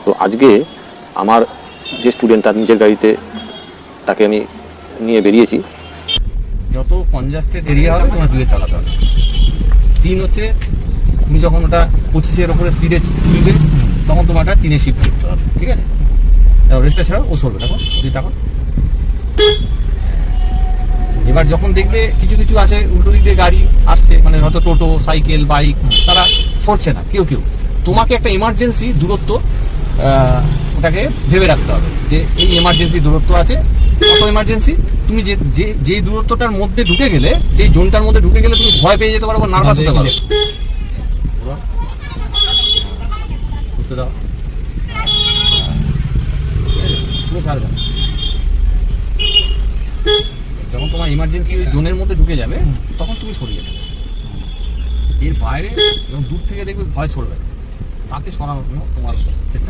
তো আজকে আমার যে স্টুডেন্ট তার নিজের গাড়িতে তাকে আমি নিয়ে বেরিয়েছি। যত কনজাস্টেড এরিয়া হবে তোমার 2-এ চালাতে হবে। 3 হচ্ছে তুমি যখন ওটা 25-এর ওপরে স্পিডে তুলবে তখন তোমার 3-এ শিফট করতে হবে, ঠিক আছে? রেস্টটা ছাড়াও ও সরবে, দেখো যদি থাকো। এবার যখন দেখবে কিছু কিছু আছে উল্টো দিক দিয়ে গাড়ি আসছে, মানে হয়তো টোটো, সাইকেল, বাইক, তারা সরছে না কেউ কেউ, তোমাকে একটা ইমার্জেন্সি দূরত্ব ওটাকে ভেবে রাখতে হবে যে এই এমার্জেন্সি দূরত্ব আছে। কত এমার্জেন্সি? তুমি যেই দূরত্বটার মধ্যে ঢুকে গেলে, যেই জোনটার মধ্যে ঢুকে গেলে তুমি ভয় পেয়ে যেতে পারো বা নার্ভাস হতে পারো। করতে দাও, পুরো ছাড় দাও। যখন তোমার ইমার্জেন্সি ওই জোনের মধ্যে ঢুকে যাবে তখন তুমি সরিয়ে যাবে। এর বাইরে যখন দূর থেকে দেখবে ভয় ছড়বে, তাকে সরানোর জন্য তোমার চেষ্টা